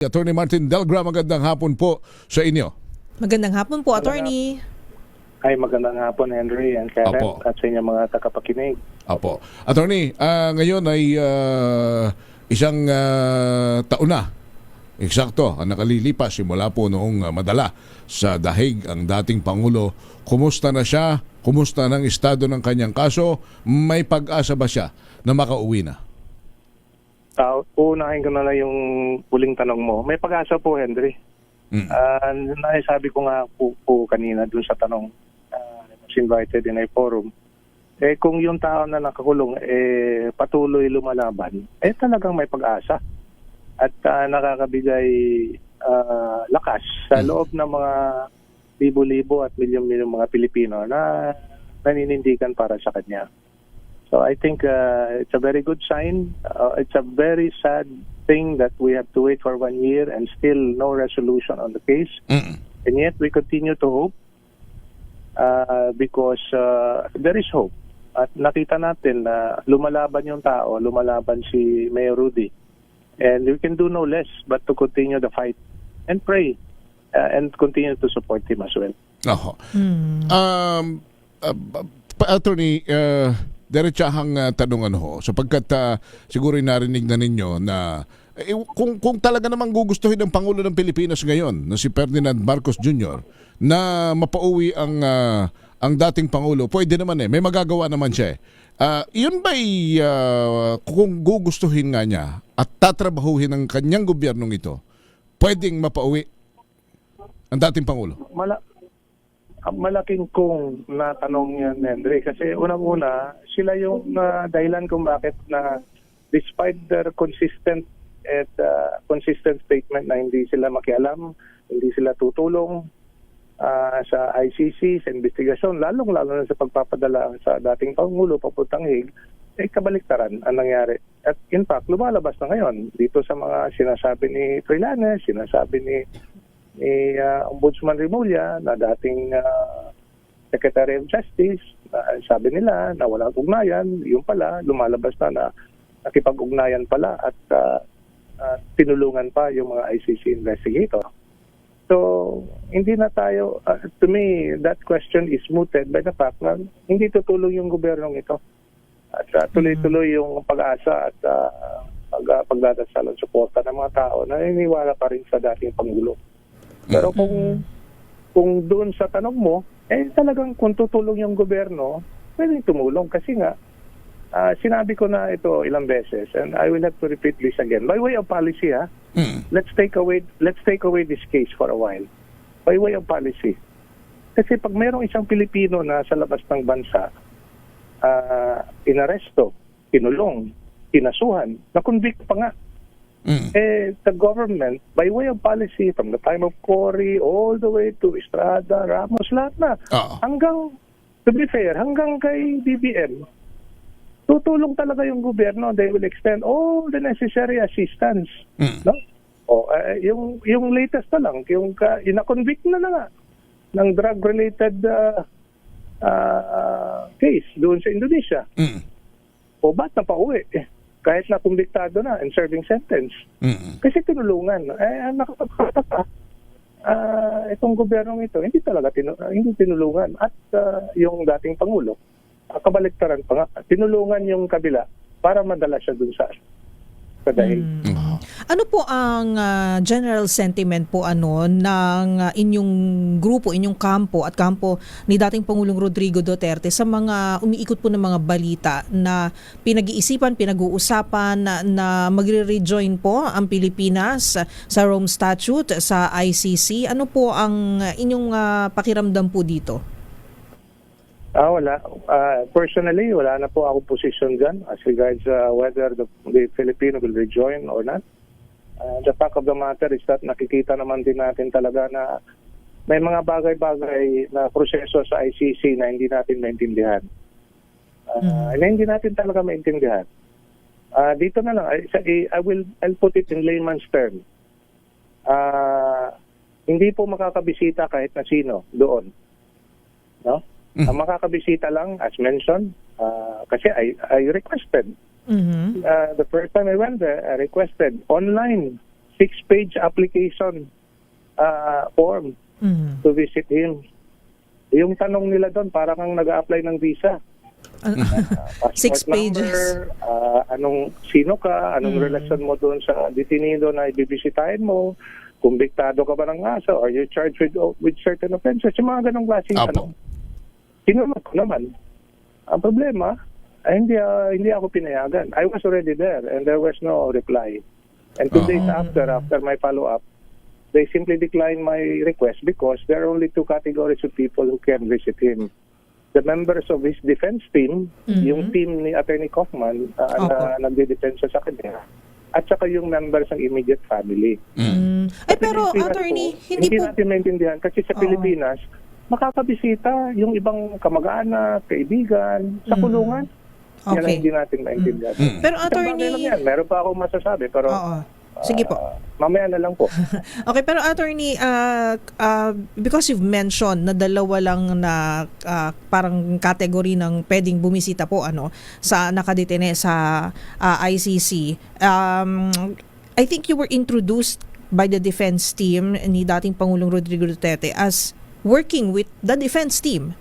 Attorney Martin Delgra, magandang hapon po sa inyo. Magandang hapon po, Attorney. Ay, magandang hapon, Henry and Karen, Opo. at sa inyong mga tagapakinig. Apo. Attorney, ngayon ay isang taon na. Eksakto, ang nakalilipas simula po noong madala sa dahig ang dating Pangulo. Kumusta na siya? Kumusta ng estado ng kanyang kaso? May pag-asa ba siya na makauwi na? Uunahin ko na lang yung huling tanong mo. May pag-asa po, Henry. Sabi ko nga po kanina dun sa tanong was invited in a forum. Kung yung tao na nakakulong patuloy lumalaban, talagang may pag-asa. At nakakabigay lakas sa loob ng mga libo-libo at milyon-milyong mga Pilipino na naninindigan para sa kanya. So I think it's a very good sign. It's a very sad thing that we have to wait for 1 year and still no resolution on the case. And yet we continue to hope because there is hope. At nakita natin na lumalaban yung tao, lumalaban si Mayor Rudy. And we can do no less but to continue the fight and pray and continue to support him as well. Oho. Attorney, diretsahang tanong sapagkat siguro narinig na ninyo na kung talaga namang gugustuhin ng Pangulo ng Pilipinas ngayon na si Ferdinand Marcos Jr. na mapauwi ang dating Pangulo, pwede naman may magagawa naman siya. Yun ba'y kung gugustuhin nga niya at tatrabahuhin ng kanyang gobyernong ito, pwedeng mapauwi ang dating Pangulo? Malaking kung na tanong yan, Henry, kasi unang-una, sila yung dahilan kung bakit na despite their consistent statement na hindi sila makialam, hindi sila tutulong sa ICC, sa investigasyon, lalong-lalo na sa pagpapadala sa dating Pangulo papuntang Hague, kabaliktaran ang nangyari. At in fact, lumalabas na ngayon dito sa mga sinasabi ni Trillanes, sinasabi ni Ombudsman Remulla na dating Secretary of Justice, sabi nila na walang ugnayan, yung pala lumalabas na nakipag-ugnayan pala at tinulungan pa yung mga ICC investigator. So, hindi na tayo, to me, that question is mooted by the fact na hindi tutulong yung gobyernong ito. At tuloy-tuloy yung pag-asa at pagdadasal at suporta ng mga tao na naniniwala pa rin sa dating Pangulo. Pero kung doon sa tanong mo, talagang kung tutulong yung gobyerno, pwedeng tumulong kasi nga, sinabi ko na ito ilang beses and I will have to repeat this again. By way of policy, let's take away this case for a while. By way of policy. Kasi pag mayroong isang Pilipino na sa labas ng bansa, inaresto, kinulong, kinasuhan, na-convict pa nga. The government, by way of policy, from the time of Cory, all the way to Estrada, Ramos, lahat na. Hanggang, to be fair, hanggang kay BBM, tutulong talaga yung gobyerno. They will extend all the necessary assistance. No? Yung latest na lang, yung ina-convict na nga ng drug-related case doon sa Indonesia. O ba't napauwi? Kahit na kumbiktado na and serving sentence. Kasi tinulungan. Nakapagkataka, itong gobyernong ito, hindi talaga hindi tinulungan. At yung dating Pangulo, kabaliktaran pa nga, tinulungan yung kabila para madala siya dun sa dahil. Ano po ang general sentiment po ng inyong grupo, inyong kampo at kampo ni dating Pangulong Rodrigo Duterte sa mga umiikot po ng mga balita na pinag-iisipan, pinag-uusapan na magre-rejoin po ang Pilipinas sa Rome Statute, sa ICC? Ano po ang inyong pakiramdam po dito? Wala. Personally, wala na po akong position dyan as regards whether the Filipino will rejoin or not. The fact of the matter is that nakikita naman din natin talaga na may mga bagay-bagay na proseso sa ICC na hindi natin maintindihan. Na hindi natin talaga maintindihan. Dito na lang, I'll put it in layman's term. Hindi po makakabisita kahit na sino doon. No? Ang makakabisita lang, as mentioned, kasi I requested. The first time I went there, I requested online 6-page application form Mhm. to visit him. Yung tanong nila doon, parang kang nag-a-apply ng visa. Passport 6 pages. number, sino ka, anong relasyon mo doon sa detenido na ibibisitahin mo, kumbiktado ka ba ng aso, are you charged with certain offenses, yung mga ganong klaseng Apo. Sinunod ko naman. Ang problema, hindi ako pinayagan. I was already there and there was no reply. And 2 days after my follow-up, they simply declined my request because there are only 2 categories of people who can visit him. The members of his defense team, yung team ni Attorney Kaufman na nagde-depensa sa kanya, at saka yung members ng immediate family. Ay, pero Pilipinas attorney, po, hindi po... natin maintindihan kasi sa Pilipinas, makakabisita yung ibang kamag-anak, kaibigan, sa kulungan. Yan ang Okay. hindi natin maintindihan. Pero Isang bagay lang attorney... yan. Meron pa akong masasabi, pero Oo. Sige po. mamaya na lang po. Okay, pero attorney, because you've mentioned na dalawa lang na parang category ng pwedeng bumisita po sa nakadetene sa ICC. I think you were introduced by the defense team ni dating Pangulong Rodrigo Duterte as working with the defense team.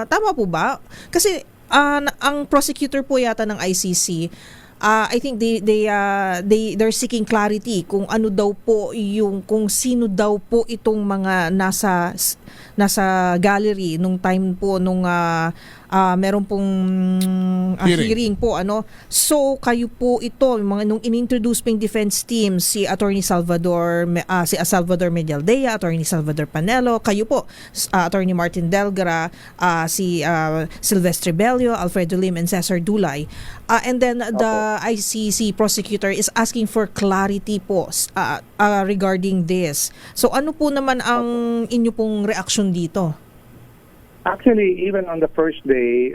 Tama po ba? Kasi ang prosecutor po yata ng ICC, I think they're seeking clarity kung ano daw po kung sino daw po itong mga nasa gallery nung time po nung meron pong hearing po So kayo po ito nung inintroduce pang defense team si Attorney Salvador Medialdea, Attorney Salvador Panelo, kayo po Attorney Martin Delgra, si Silvestre Bello, Alfredo Lim, and Cesar Dulay. And then the ICC prosecutor is asking for clarity po regarding this. So ano po naman ang inyo pong reaksyon dito? Actually, even on the first day,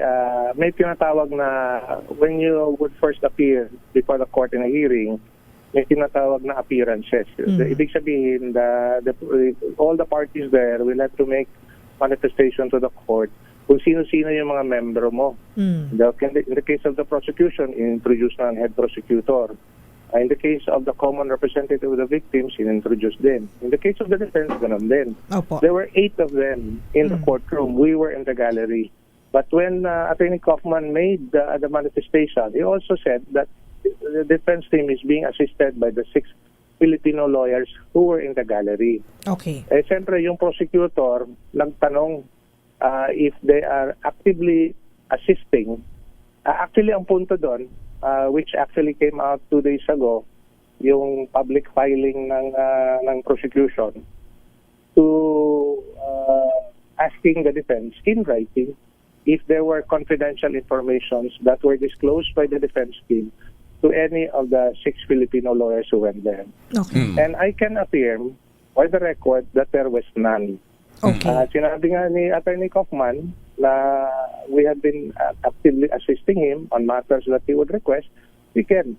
may tinatawag na when you would first appear before the court in a hearing, may tinatawag na appearances. Ibig sabihin, all the parties there will have to make manifestation to the court kung sino-sino yung mga membro mo. In the case of the prosecution, introduce na ang head prosecutor. In the case of the common representative of the victims, introduce din. In the case of the defense, ganun din. Opo. There were 8 of them in the courtroom. We were in the gallery. But when Attorney Kaufman made the manifestation, he also said that the defense team is being assisted by the 6 Filipino lawyers who were in the gallery. Okay. Siyempre, yung prosecutor nagtanong if they are actively assisting. Actually, ang punto doon, which actually came out 2 days ago, yung public filing ng prosecution to asking the defense in writing if there were confidential informations that were disclosed by the defense team to any of the 6 Filipino lawyers who went there. Okay. And I can affirm for the record that there was none. Okay. Sinabi nga ni Attorney Kaufman na we have been actively assisting him on matters that he would request, we can.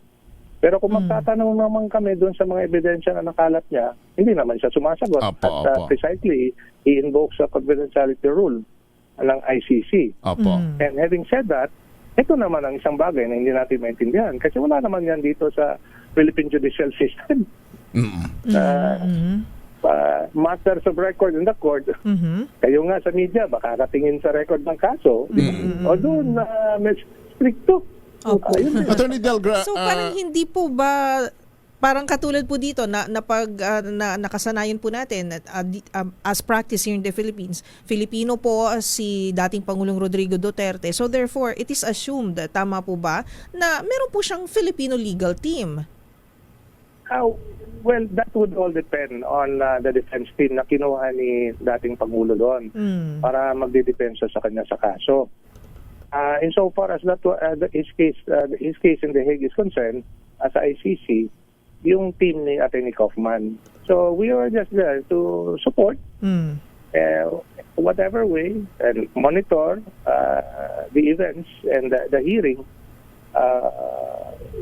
Pero kung magtatanong naman kami doon sa mga ebidensya na nakalat niya, hindi naman siya sumasagot. Opo. Precisely, he invokes a confidentiality rule ng ICC. Opo. And having said that, ito naman ang isang bagay na hindi natin maintindihan kasi wala naman yan dito sa Philippine judicial system. Matters of record in the court. Kayo nga sa media, baka katingin sa record ng kaso. O doon, may stricto. Opo. Attorney Delgra, So parang hindi po ba parang katulad po dito na pag nakasanayan po natin as practice here in the Philippines, Filipino po si dating Pangulong Rodrigo Duterte. So therefore, it is assumed, tama po ba, na meron po siyang Filipino legal team? Well, that would all depend on the defense team na kinuha ni dating Pangulo doon para magdidepensa sa kanya sa kaso. Insofar as his case in The Hague is concerned, as ICC, yung team ni Attorney Kaufman. So we are just there to support whatever way and monitor the events and the hearing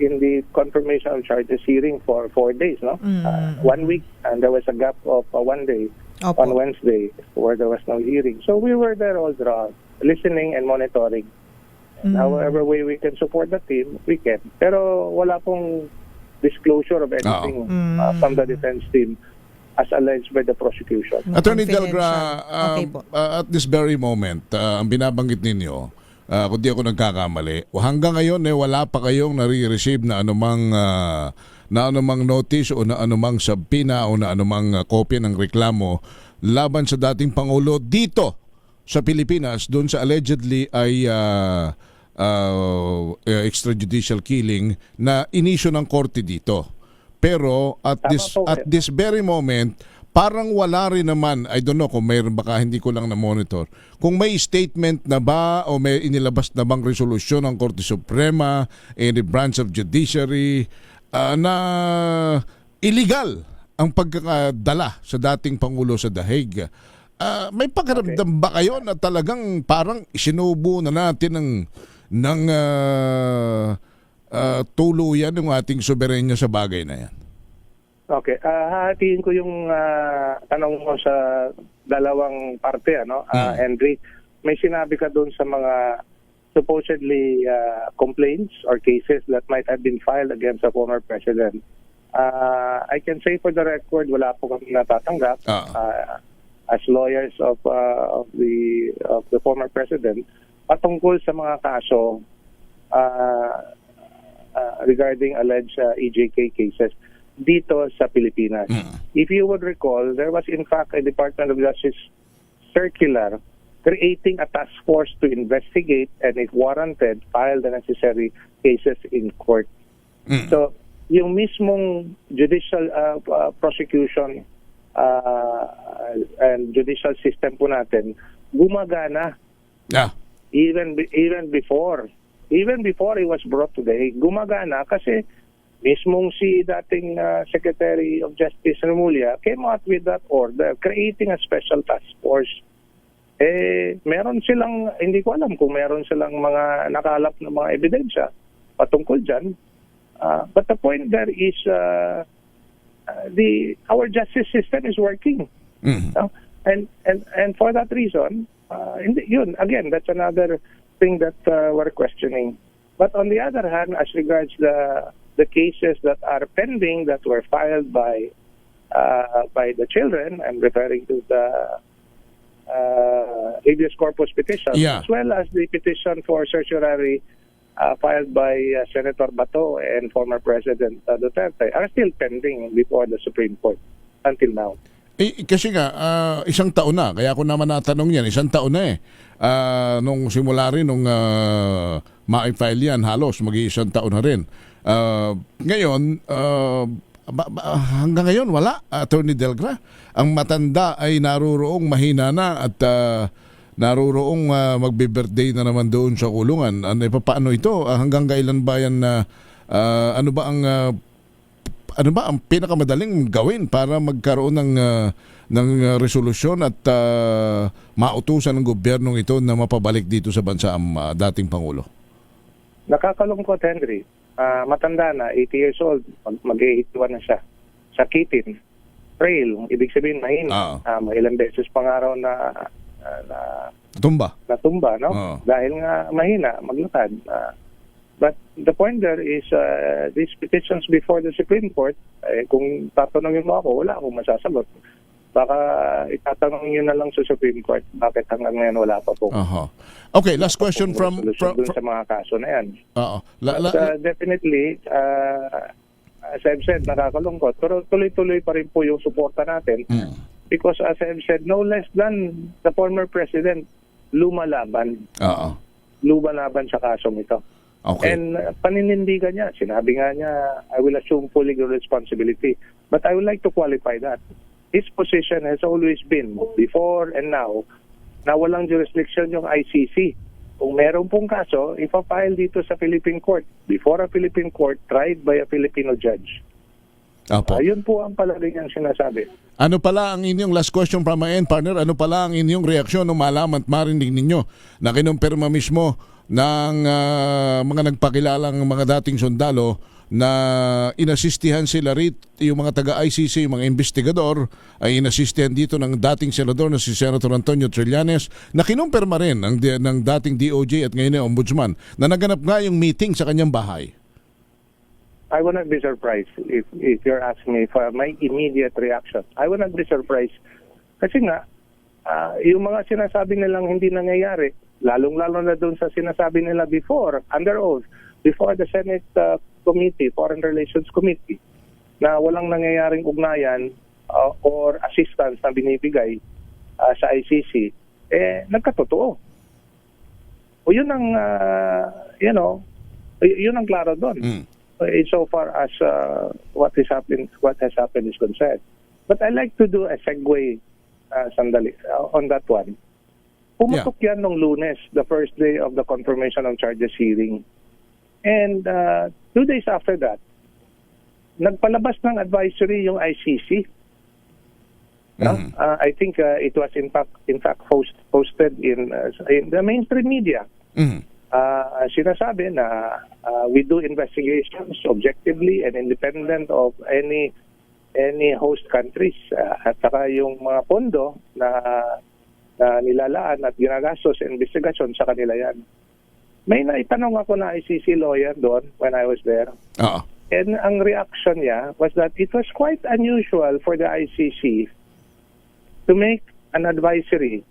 in the confirmation of charges hearing for 4 days, no? 1 week, and there was a gap of 1 day on Wednesday where there was no hearing. So we were there all throughout, listening and monitoring. And however way we can support the team, we can. Pero wala pong disclosure of anything from the defense team as alleged by the prosecution. Attorney Confidential. Delgra, Okay po. at this very moment, ang binabanggit ninyo, kung di ako nagkakamali, hanggang ngayon wala pa kayong nare-receive na anumang notice o na anumang subpoena o na anumang kopya ng reklamo laban sa dating Pangulo dito sa Pilipinas doon sa allegedly ay extrajudicial killing na inisyo ng korte dito. Pero at this very moment, parang wala rin naman, I don't know kung mayroon baka hindi ko lang na-monitor, kung may statement na ba o may inilabas na bang resolusyon ng Korte Suprema, any branch of judiciary, na illegal ang pagkakadala sa dating Pangulo sa The Hague. May pakiramdam ba kayo na talagang parang isinubo na natin ng tuluyan ng ating soberenya sa bagay na yan? Okay, hahatiin ko yung tanong mo sa dalawang parte, Henry. May sinabi ka doon sa mga supposedly complaints or cases that might have been filed against the former president. I can say for the record, wala po kami natatanggap as lawyers of the former president patungkol sa mga kaso regarding alleged EJK cases dito sa Pilipinas. If you would recall, there was in fact a Department of Justice circular creating a task force to investigate and if warranted, file the necessary cases in court. So, yung mismong judicial prosecution and judicial system po natin gumagana. Even before it was brought today, gumagana kasi mismong si dating Secretary of Justice Remulla came out with that order creating a special task force. Meron silang, hindi ko alam kung meron silang mga nakalap na mga ebidensya patungkol dyan. But the point there is our justice system is working. And for that reason, yun, again, that's another thing that we're questioning. But on the other hand, as regards the cases that are pending that were filed by the children, I'm referring to the habeas corpus petition, as well as the petition for certiorari filed by Senator Bato and former President Duterte, are still pending before the Supreme Court until now. Kasi nga, isang taon na, kaya ako naman natanong yan, isang taon na nung simula rin, nung ma-file yan, halos mag-iisang taon na rin. Ngayon, hanggang ngayon, wala, Attorney Delgra. Ang matanda ay naroroong mahina na at naroroong magbe-birthday na naman doon sa kulungan. Paano ito? Hanggang kailan ba yan ano ba ang pinakamadaling gawin para magkaroon ng resolusyon at mautusan ng gobyernong ito na mapabalik dito sa bansa ang dating Pangulo? Nakakalungkot, Henry. Matanda na, 80 years old, mag-81 na siya. Sakitin, frail, ibig sabihin mahina. May ilang beses pangaraw na natumba, no? Dahil nga mahina, maglakad. But the point there is these petitions before the Supreme Court, kung tatanungin mo ako, wala akong masasagot. Baka itatanong nyo na lang sa Supreme Court bakit hanggang ngayon wala pa po. Okay, last question from sa mga kaso na yan. Definitely, as I've said, nakakalungkot. Pero tuloy-tuloy pa rin po yung suporta natin. Because as I've said, no less than the former president lumalaban. Lumalaban sa kasong ito. Okay. And paninindigan niya, sinabi nga niya, I will assume full legal responsibility. But I would like to qualify that. His position has always been, before and now, na walang jurisdiction yung ICC. Kung meron pong kaso, ipafile dito sa Philippine Court, before a Philippine Court, tried by a Filipino judge. Yun po ang palagi niyang sinasabi. Ano pala ang inyong, last question from my end, partner, ano pala ang inyong reaksyon nung malaman at marinig ninyo na kinumpirma mismo ng mga nagpakilalang mga dating sundalo na inasistihan sila rito, yung mga taga-ICC, yung mga investigador, ay inasistihan dito ng dating senador na si Senator Antonio Trillanes na kinumpirma rin ng dating DOJ at ngayon ay Ombudsman na naganap nga yung meeting sa kanyang bahay. I would not be surprised if you're asking me for my immediate reaction. I would not be surprised. Kasi nga, yung mga sinasabi nilang hindi nangyayari, lalong-lalo na doon sa sinasabi nila before, under oath, before the Senate Committee, Foreign Relations Committee, na walang nangyayaring ugnayan or assistance na binibigay sa ICC, nagkatotoo. O yun ang, yun ang klaro doon. So far as what has happened is concerned. But I like to do a segue sandali on that one. Pumutok yan nung Lunes, the first day of the confirmation of charges hearing. And 2 days after that, nagpalabas ng advisory yung ICC. I think it was in fact posted in the mainstream media. Sinasabi na we do investigations objectively and independent of any host countries, at saka yung mga pondo na nilalaan at ginagastos sa investigasyon sa kanila yan. May naitanong ako na ICC lawyer doon when I was there. And ang reaction niya was that it was quite unusual for the ICC to make an advisory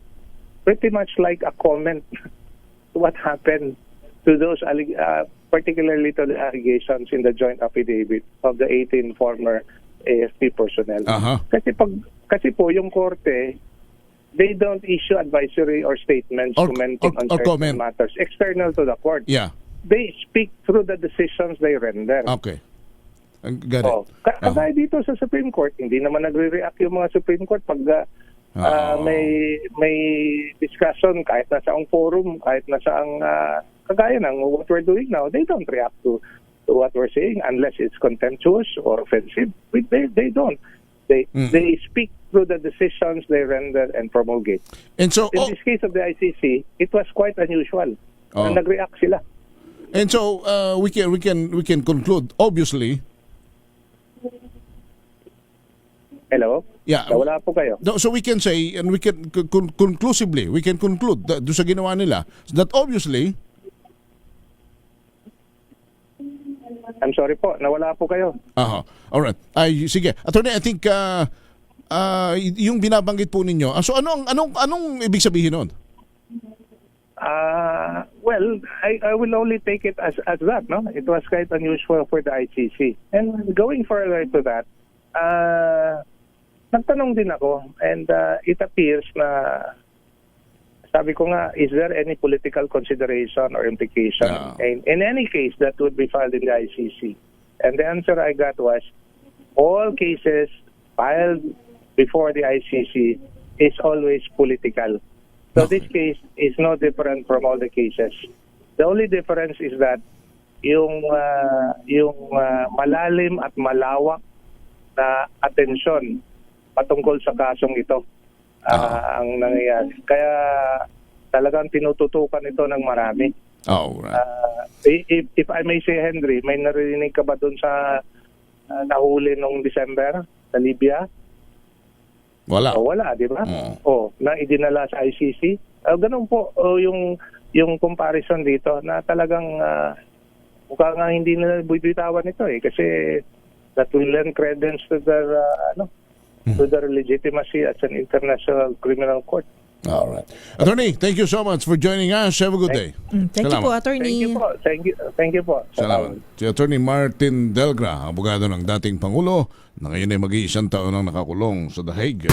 pretty much like a comment to what happened to those, particularly to the allegations in the joint affidavit of the 18 former AFP personnel. Kasi po yung korte, they don't issue advisory or statements commenting on certain matters external to the court. Yeah. They speak through the decisions they render. Okay. Got it. Kagaya dito sa Supreme Court, hindi naman nagre-react yung mga Supreme Court pag may discussion kahit na saang forum, kahit na saang kagaya ng what we're doing now, they don't react to what we're saying unless it's contemptuous or offensive. They don't. They speak through the decisions they render and promulgate. And so in this case of the ICC, it was quite unusual na nag-react sila. And so we can conclude obviously. Hello? Yeah. Wala po kayo. So we can say and we can conclusively we can conclude do sa ginawa nila that obviously. I'm sorry po, nawala po kayo. All right. Sige. Attorney, I think yung binabanggit po ninyo. So anong ibig sabihin nun? Well, I will only take it as that, no? It was quite unusual for the ICC. And going further to that, nagtanong din ako, and it appears na sabi ko nga, is there any political consideration or implication in any case that would be filed in the ICC? And the answer I got was, all cases filed before the ICC is always political. So this case is no different from all the cases. The only difference is that yung malalim at malawak na atensyon patungkol sa kasong ito ang nangyayari. Kaya talagang tinututukan ito ng marami. If I may say, Henry, may narinig ka ba doon sa nahuli noong December sa Libya? Wala. Wala, di ba? Na idinala sa ICC. Ganun po yung comparison dito na talagang mukha nga hindi nila bibitawan ito kasi that will lend credence to their to their legitimacy as an international criminal court. All right. Attorney, thank you so much for joining us. Have a good day. Thank you po, Attorney. Thank you po. Salamat. Si Attorney Martin Delgra, abogado ng dating Pangulo, na ngayon ay mag-iisang taon ang nakakulong sa The Hague.